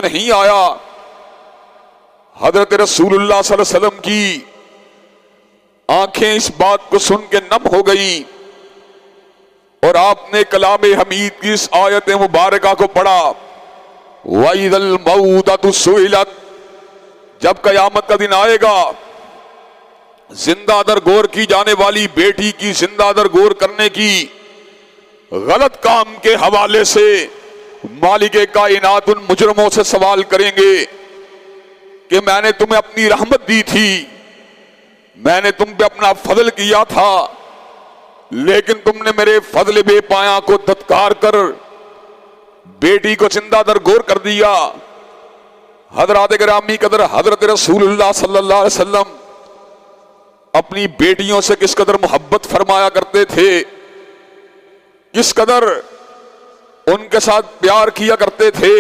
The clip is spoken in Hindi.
में नहीं आया। हजरत रसूलुल्लाह सल्लल्लाहु अलैहि वसल्लम की आंखें इस बात को सुन के नम हो गई और आपने कलाम हमीद की इस आयत मुबारका को पढ़ा, वइदल मऊदतु सुइलत, जब कयामत का दिन आएगा, जिंदा दरगोर की जाने वाली बेटी की जिंदा दरगोर करने की गलत काम के हवाले से मालिके कायनात उन मुजरमों से सवाल करेंगे कि मैंने तुम्हें अपनी रहमत दी थी, मैंने तुम पे अपना फजल किया था, लेकिन तुमने मेरे फजल बेपाया को धत्कार कर बेटी को जिंदा दरगोर कर दिया। हजरत गिरामी कदर हजरत रसूलुल्लाह सल्लल्लाहु अलैहि वसल्लम अपनी बेटियों से किस कदर मोहब्बत फरमाया करते थे, किस कदर उनके साथ प्यार किया करते थे।